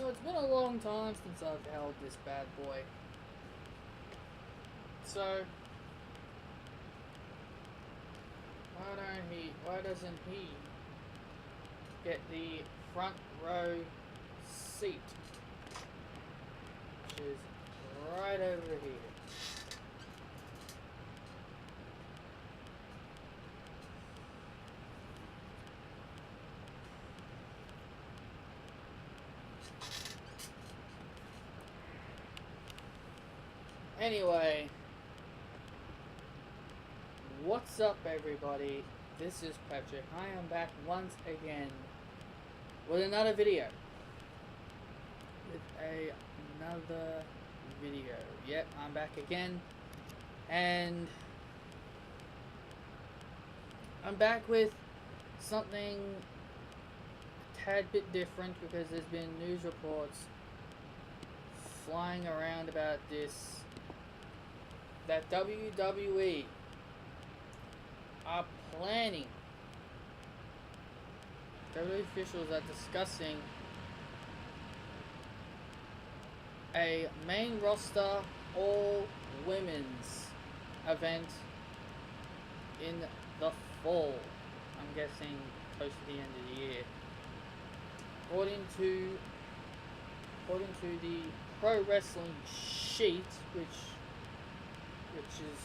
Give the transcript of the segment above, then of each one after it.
it's been a long time since I've held this bad boy. So, why doesn't he get the front row seat? Which is right over here. Anyway, what's up everybody? This is Patrick. I am back once again with another video. Another video. Yep, I'm back again. And I'm back with something a tad bit different because there's been news reports flying around about this, that WWE are planning, WWE officials are discussing a main roster all women's event in the fall. I'm guessing close to the end of the year. According to the Pro Wrestling Sheet, which is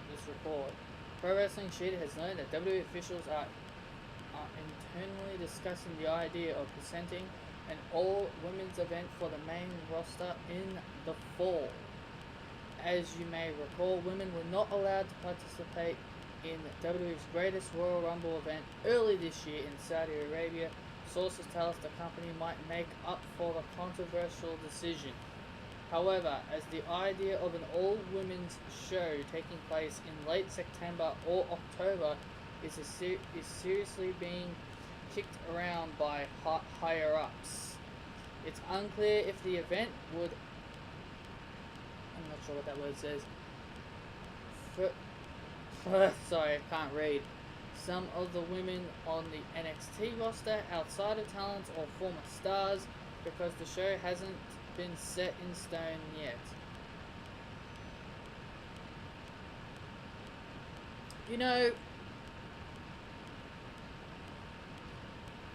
this report, Pro Wrestling Sheet has learned that WWE officials are internally discussing the idea of presenting an all-women's event for the main roster in the fall. As you may recall, women were not allowed to participate in WWE's greatest Royal Rumble event early this year in Saudi Arabia. Sources tell us the company might make up for the controversial decision. However, as the idea of an all-women's show taking place in late September or October is seriously being kicked around by higher-ups. It's unclear if the event would... I'm not sure what that word says. Sorry, I can't read. Some of the women on the NXT roster outside of talent or former stars, because the show hasn't been set in stone yet. You know,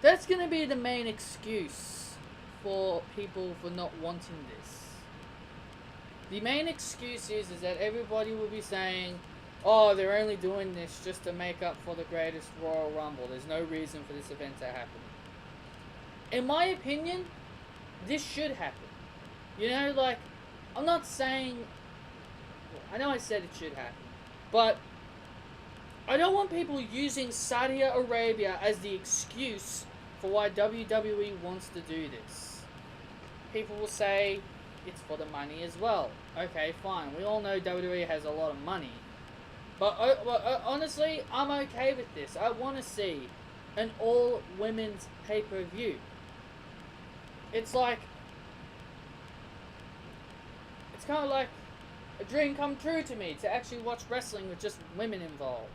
that's going to be the main excuse for people for not wanting this. The main excuse is that everybody will be saying, oh, they're only doing this just to make up for the greatest Royal Rumble. There's no reason for this event to happen. In my opinion, this should happen. You know, like, I'm not saying... Well, I know I said it should happen. But I don't want people using Saudi Arabia as the excuse for why WWE wants to do this. People will say it's for the money as well. Okay, fine. We all know WWE has a lot of money. But honestly, I'm okay with this. I want to see an all-women's pay-per-view. It's like... It's kind of like a dream come true to me to actually watch wrestling with just women involved.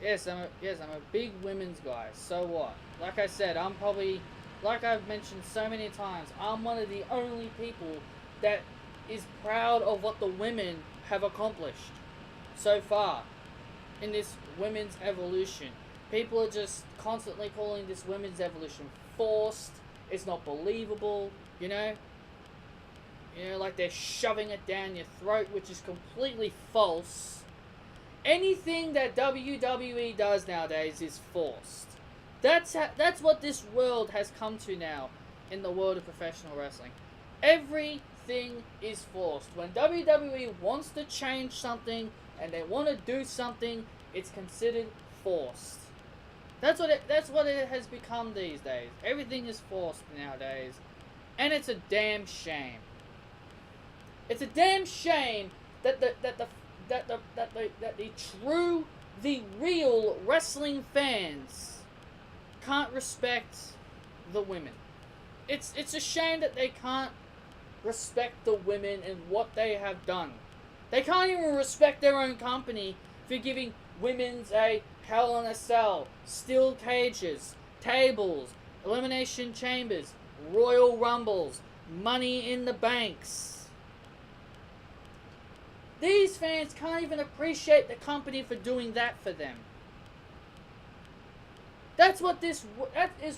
Yes, I'm a big women's guy. So what? Like I said, I'm probably, like I've mentioned so many times, I'm one of the only people that is proud of what the women have accomplished so far in this women's evolution. People are just constantly calling this women's evolution forced. It's not believable, you know? You know, like they're shoving it down your throat, which is completely false. Anything that WWE does nowadays is forced. That's what this world has come to now in the world of professional wrestling. Everything is forced. When WWE wants to change something and they want to do something, it's considered forced. That's what it has become these days. Everything is forced nowadays, and it's a damn shame. It's a damn shame that the real wrestling fans can't respect the women. It's a shame that they can't respect the women and what they have done. They can't even respect their own company for giving women's a Hell in a Cell, steel cages, tables, elimination chambers, Royal Rumbles, Money in the Banks. These fans can't even appreciate the company for doing that for them. That is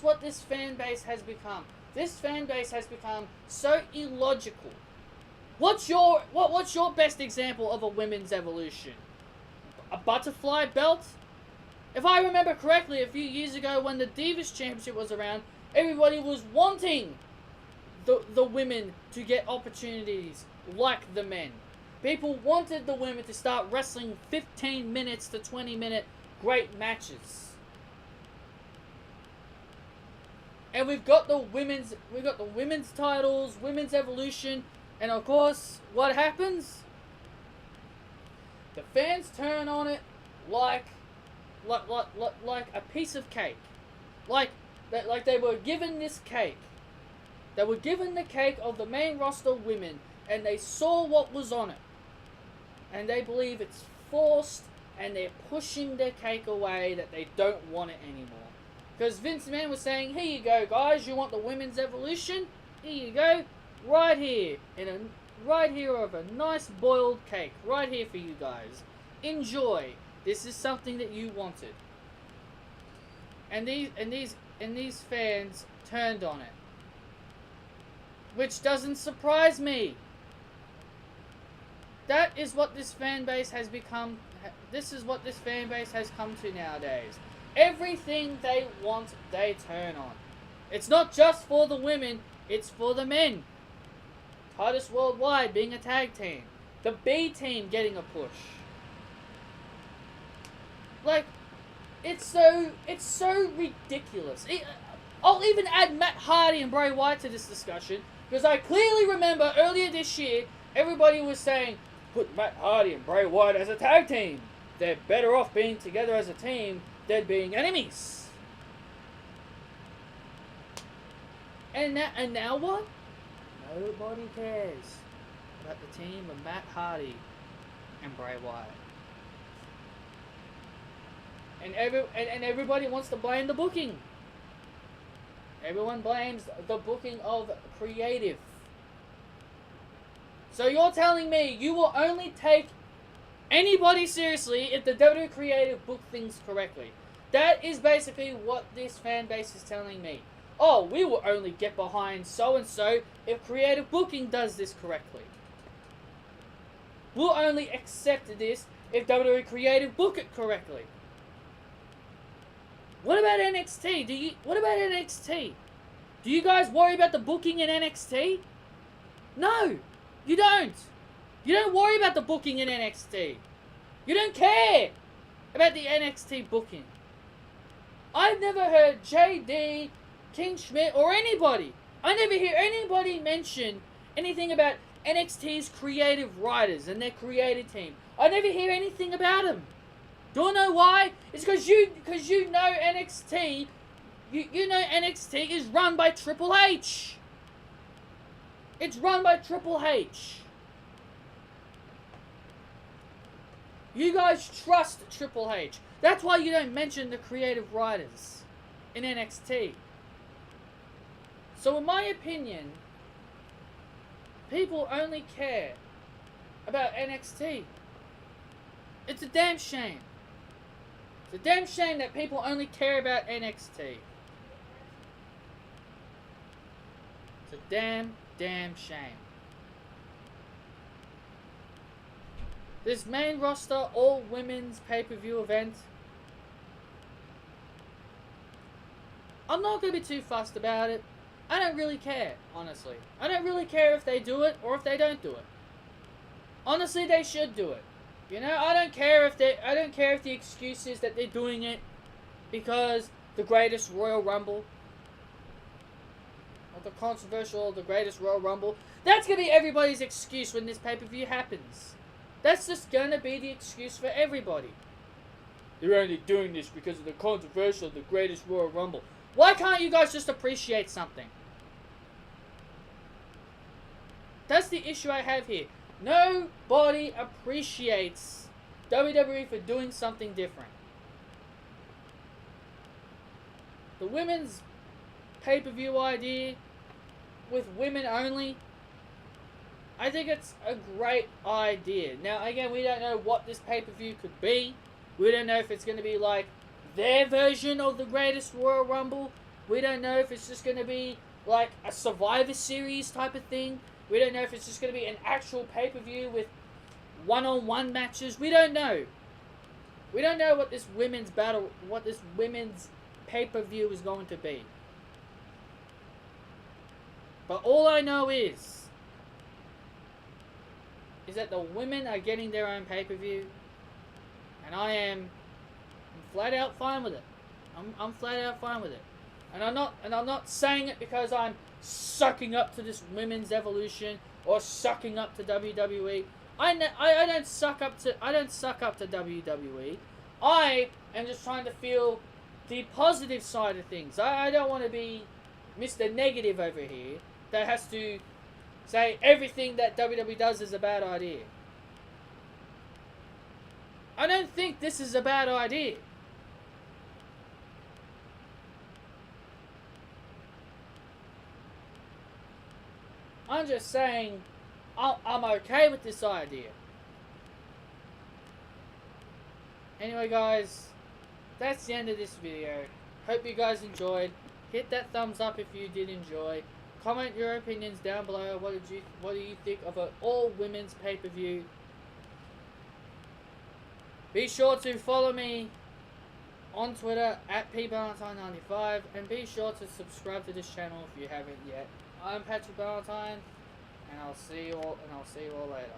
what this fan base has become. This fan base has become so illogical. What's your best example of a women's evolution? A butterfly belt? If I remember correctly, a few years ago when the Divas Championship was around, everybody was wanting the women to get opportunities like the men. People wanted the women to start wrestling 15 minutes to 20-minute great matches. And we've got the women's titles, women's evolution, and of course, what happens? The fans turn on it like a piece of cake. Like they were given this cake. They were given the cake of the main roster women, and they saw what was on it. And they believe it's forced, and they're pushing their cake away, that they don't want it anymore. Because Vince McMahon was saying, here you go guys, you want the women's evolution? Here you go, right here. Right here of a nice boiled cake, right here for you guys. Enjoy. This is something that you wanted. And these fans turned on it. Which doesn't surprise me. That is what this fan base has become. This is what this fan base has come to nowadays. Everything they want, they turn on. It's not just for the women, it's for the men. Titus Worldwide being a tag team. The B team getting a push. Like, it's so ridiculous. I'll even add Matt Hardy and Bray Wyatt to this discussion, because I clearly remember earlier this year, everybody was saying, put Matt Hardy and Bray Wyatt as a tag team. They're better off being together as a team than being enemies. And now what? Nobody cares about the team of Matt Hardy and Bray Wyatt. And everybody wants to blame the booking. Everyone blames the booking of creative. So you're telling me you will only take anybody seriously if the WWE creative book things correctly. That is basically what this fan base is telling me. Oh, we will only get behind so-and-so if creative booking does this correctly. We'll only accept this if WWE creative book it correctly. What about NXT? What about NXT? Do you guys worry about the booking in NXT? No, you don't. You don't worry about the booking in NXT. You don't care about the NXT booking. I've never heard JD, King Schmidt, or anybody. I never hear anybody mention anything about NXT's creative writers and their creative team. I never hear anything about them. Do you know why? It's because you know NXT. You know NXT is run by Triple H. It's run by Triple H. You guys trust Triple H. That's why you don't mention the creative writers in NXT. So in my opinion, people only care about NXT. It's a damn shame. It's a damn shame that people only care about NXT. It's a damn shame. This main roster all women's pay-per-view event, I'm not going to be too fussed about it. I don't really care, honestly. I don't really care if they do it or if they don't do it. Honestly, they should do it. You know, I don't care if the excuse is that they're doing it because the greatest Royal Rumble, or the controversial, the greatest Royal Rumble. That's going to be everybody's excuse when this pay-per-view happens. That's just going to be the excuse for everybody. They're only doing this because of the controversial, the greatest Royal Rumble. Why can't you guys just appreciate something? That's the issue I have here. Nobody appreciates WWE for doing something different. The women's pay-per-view idea with women only, I think it's a great idea. Now, again, we don't know what this pay-per-view could be. We don't know if it's going to be like their version of the Greatest Royal Rumble. We don't know if it's just going to be like a Survivor Series type of thing. We don't know if it's just going to be an actual pay-per-view with one-on-one matches. We don't know. We don't know what this women's pay-per-view is going to be. But all I know is that the women are getting their own pay-per-view, and I'm flat out fine with it. I'm flat out fine with it. And I'm not saying it because I'm sucking up to this women's evolution or sucking up to WWE. I don't suck up to WWE. I am just trying to feel the positive side of things. I don't want to be Mr. Negative over here that has to say everything that WWE does is a bad idea. I don't think this is a bad idea. I'm just saying I'm okay with this idea. Anyway, guys, that's the end of this video. Hope you guys enjoyed. Hit that thumbs up if you did enjoy. Comment your opinions down below. What do you think of an all-women's pay-per-view? Be sure to follow me on Twitter at pvalentine95, and be sure to subscribe to this channel if you haven't yet. I'm Patrick Valentine, and I'll see you all later.